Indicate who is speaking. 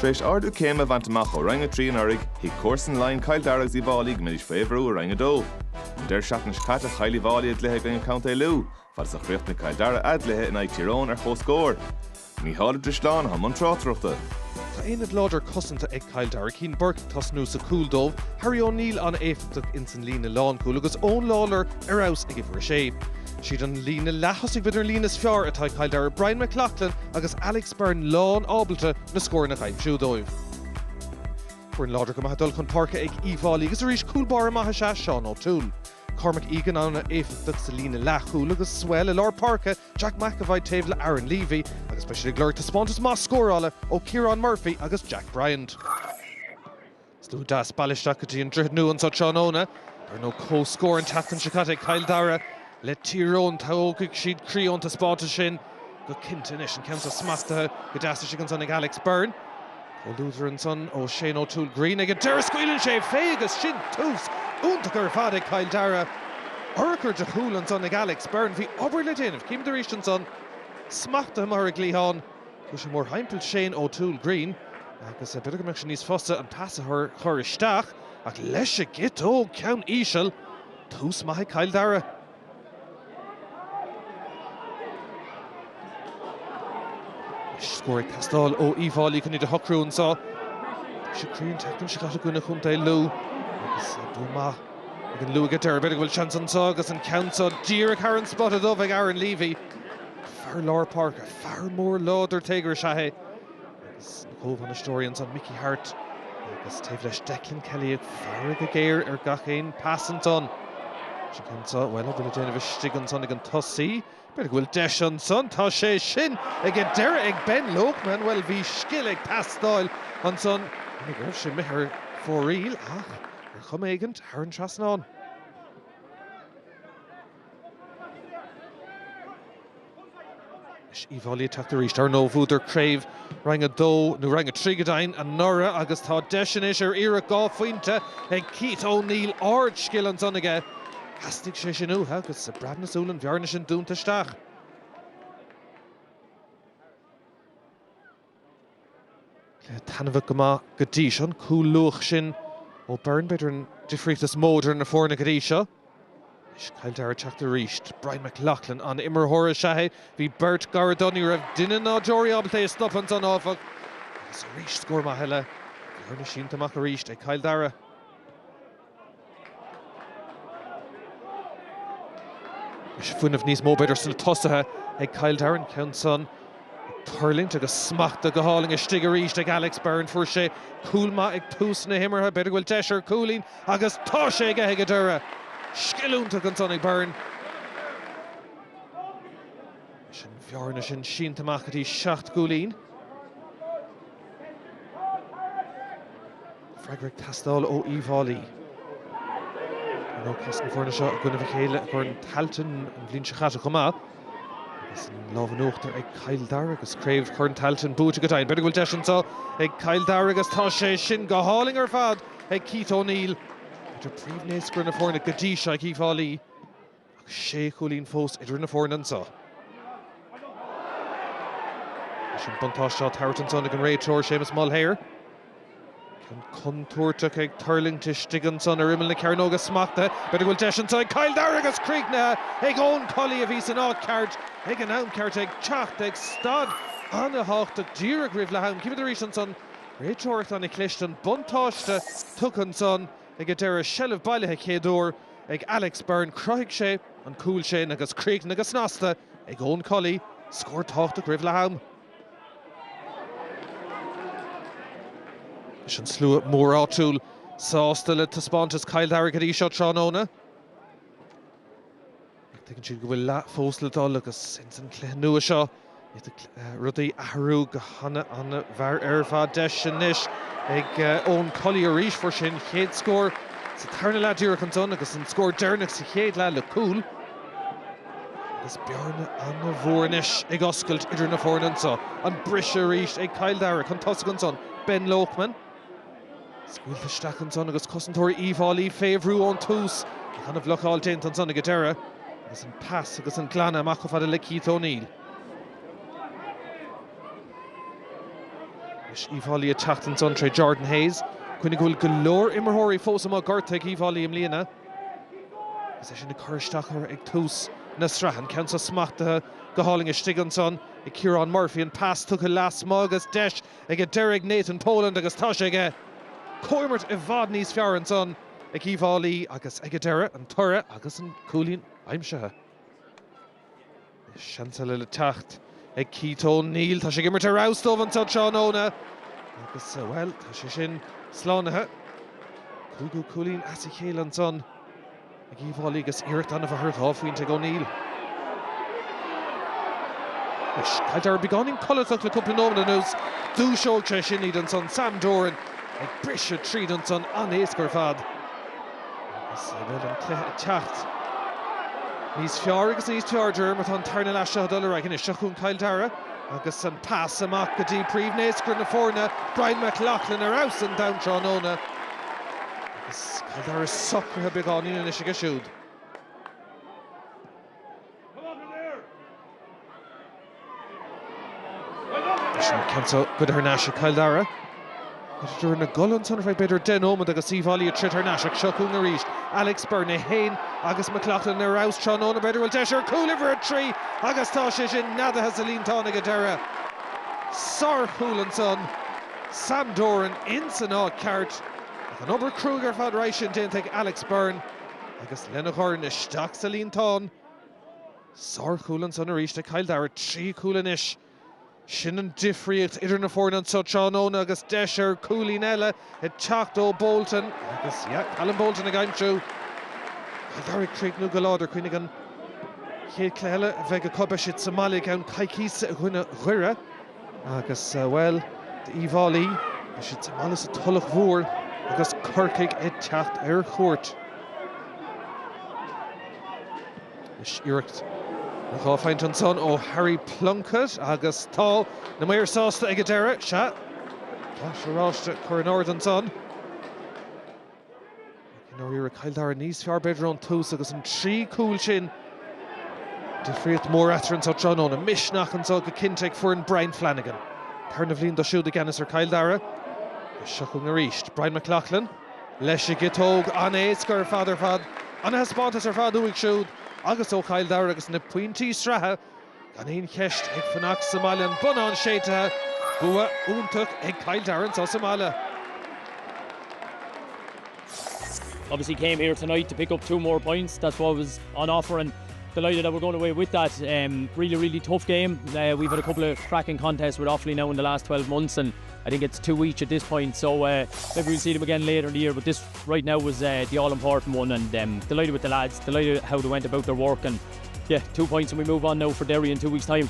Speaker 1: Tréis ardú céim a bhaintach ó rang a trí an orig, hí cuasan lein Cill Dara í bhálaí go minish féhrú a rang a dó. Der seachnas cata chailí bhálaí ad lethe gan count é lú, fas a chríocht na Cill Dara ad lethe in ag tírón ar chó scór. Ní hála drisláán ha man trátrachta.
Speaker 2: Tá éad láidir cosanta ag Cill Dara cín burc tasnú sa cúldómh, Harry O'Neill an éifteach in san lína lán cúil agus ón lálar ar aus ag ifar sé. Siad an lína lechas ag vidir línas fear atá Cill Dara Brian McLaughlin agus Alex Byrne lán ábalta na scóir na chaim siúdóibh. Fuair an láidir go maith dul chun parca ag Uíbh Fhailí agus a rís cúlbar maithe se Seán O'Toole. Cormac Egan an éifteach sa lína lechúil agus swell i lár parca Jack McAvoy taobhla Aaron Levy agus ba siad glóir taspántas más scórála ó Kieran Murphy agus Jack Bryant. Slú das ballisteach go dtí an drith nuan sa Seanóna, ar nó có-scór an tatan sicata Cill Dara le tírón taócaigh siad críón taspántas sin go cinnte inis an ceantas smachtathe go deasta sig an son ag Alex Byrne. Ó lúthar an son ó Shane O'Toole Green ag a deir scuilann sé fé agus sin tús úntaach ar fad ag Cill Dara. Orchar de chúl an son ag Alex Byrne hí obair le déanamh cím de ríist an son smachta mar a glíán go sé mór haimpil Shane O'Toole Green agus a bit go meach sin níos fosta an pas a chur isteach ach leis a git ó ceann ísel tús maith Cill Dara. Scóir castáil ó Uíbh Fhailí chun de hocrún sa. Se críonn teachtain se gata gúna chunta lú agus búma ag an lú a deir bit bhfuil chance an sa agus an countsa díra Karen spotted dómh ag Aaron Levy. Fear lár parca, fear mór láidir téigear sethe. Agus chomh an historians an Mickey Hart agus taobh leis Declan Kelly ag fear go géir ar gach éon passant on. Se countsa, well, a bhfuil a déanamh stigan son ag an tosaí. Bit bhfuil deis an son tá sé sin ag a deire ag Ben Lokeman, well bhí scill ag pastáil an son ag raibh sé mithir fóríl ach ar chum éigent ar an trasnán. Is Uíbh Fhailí teachta ríist ar nó bhúdar craobh rang a dó nó rang a trígadain an nora agus tá deis inis ar iarracht Buaitphointí ag Keith O'Neill ard scill an son aige. Hastig sé sin úthe agus sa bradnas úlan bhearna sin dúnta isteach. Le tanmhah go maith go dtí sin cúil luach sin ó Byrne beidir an difríochtas módar na fórna go dtí seo. Is Cill Dara teachta ríist Brian McLaughlin an imar thóra sethe bhí Bert Garadoni raibh duine ná Jory ábalta is stop an son áfach. Agus a ríist scór maith heile bhearna sínta amach a ríist ag Cill Dara. Is fuinmh níos mó beidir san tosathe ag Cill Dara an count son Turlint agus smachta go háling a stig a ríist ag Alex Byrne fuair sé cúlma ag tús na himmartha beidir bhfuil deis ar cúlín agus tá sé ag a dura. Skillúntaach an son ag Byrne. Sin bhearna sin síntamach atí 7 cúlín. Freigrich Castáil ó Uíbh Fhailí. No costan fórna seo a gúna bh chéile chuir an taltain an bhblin se chata chumá. Agus an lábhan uachtar ag Cill Dara agus craobh chuir an taltain búte go dain. Beidir bhfuil deis an sa ag Cill Dara agus tá sé sin go háling ar fad ag Keith O'Neill. Beidir príomhnéis gur na fórna go dtí se ag Uíbh Fhailí agus sé cúlín fós idir na fórna an sa. Sin buntáisteo tabhairt an son ag an réiteoir Séamus Mulhare. Contúirteach ag Turlington stigan son ar imil na cearnóga smachta beidir bhfuil deis an sa ag Cill Dara agus críochnathe ag ón Collie a bhí san áceart ag an amceart ag teacht ag stad an a háchtach díreach roimh le ham cibid a rís an son réiteoirt an ag clistean buntáiste tuch an son ag a deir a sellh bailithe chéadúr ag Alex Byrne croigh sé an cúil sin agus críochnathe agus nasta ag ón Collie scóir táchtach roimh le ham. Is an slú mór O'Toole sásta le taspántas Cill Dara go dtí seo Tránóna. Tuigeann siad go bhfuil fós le dul agus sin san cléith nua seo rudaí ahrú go hana anna bhar ar fad deis sin níos ag ón Collie a rís fuair sin chéad scór sa tarna le díreach an son agus an scór dearnach sa chéad le cúil. Agus bearna anna bhórnis ag oscailt idir na fórna an sa an bris a rís ag Cill Dara chun tosaigh an son Ben Lokeman. Scuilta isteach an son agus cosantóir Uíbh Fhailí féhrú ón tús chana bhlochál déint an son ag a deire agus an pass agus an glanna amach go fada le Keith O'Neill. Uíbh Fhailí a teachtain son tre Jordan Hayes. Cuine gohfuil golóir imirthirí fós amach gorta ag Uíbh Fhailí am líana. Is é sin na chuirsteachar ag tús na Sraith ceann sa smachtathe go háling is stigan son I Kieran Murphy an pass tucha las má agus deis ag Derek Nathan Poland agus tá sé ag coimert I bhfad níos fear an son ag Uíbh Fhailí agus ag Dara an torra agus an cúlín aimsethe. Seansa le techt ag Keith Neil tá sé gimmert a rástómh an tá Seán Óna agus well tá sé sin slánathe. Cúgú cúlín as I chéile an son ag Uíbh Fhailí agus iirecht anna bh Buaitphointí go Neil. Kildare beganin collatach le cúpla nómna nús dúiseog tre sin iad an son Sam Doran ag brise tríd an son an éascar fad. Agus bhfuil an cléthe techt níos fear agus níos tearder mar an tarna leise dul ag in isteachún Kildare agus an pass amach go dtí príomh néascar na fórna Brian McLaughlin ar aus an down Seán Óna. Agus Kildare socrtha beganin in isise go siúd. Cancel good her Nash Kildare. During a goal on son of better den omad agus Uíbh Fhailí a trit her Nash Shakung Arish. Alex Byrne Hain agus McLaughlin a rouse Seán Óna better will desher cool over a tree. Agus Tashish in nada has a lean tonic at Dara. Sar son Sam Doran in Sanaa cart. An Ober Kruger Federation didn't take Alex Byrne. Agus Lenachorn is stuck a lean ton. Sar son Arish to Kildare 3 coolinish. Shinnan difriocht idir na fórna an so Seán Óna agus deisir cúlín eile I teacht Bolton agus Callum Bolton a gaimsú. Kildare críoch nó go láidir chuoinnig an chéad cléile a bheith go cobeisiid Somália ann caicísa a chuine ghuire agus well Uíbh Fhailí beisiid Somália sa tulach mhór agus curcaig I teacht ar chuairt. Is iirecht Buaitphointí an son ó Harry Plunkett agus tá na mair sásta ag Dara se tá se ráiste chur an ord an son. Nóir a Kildare níos fear beidir an tús agus an 3 cúil sin difriocht mór atar an tá Seán Óna misnach an so go cinnteag fuair an Brian Flanagan. Tarna bhlíonn do siúd aganis ar Kildare go seachung a ríist. Brian McLaughlin leis a gitóg an éascar fad an hespátas ar fad uig siúd agus ó Kildare agus na Buaitphointí strathe gan éon cheist ag fanacht Somália an bun an séitethe bua úntach ag Kildare an tá Somália.
Speaker 3: Obviously came here tonight to pick up 2 more points. That's what was on offer and delighted that we're going away with that. Really tough game. We've had a couple of cracking contests with Offaly now in the last 12 months and I think it's 2 each at this point, so maybe we'll see them again later in the year, but this right now was the all-important one and delighted with the lads, delighted how they went about their work and 2 points and we move on now for Derry in 2 weeks' time.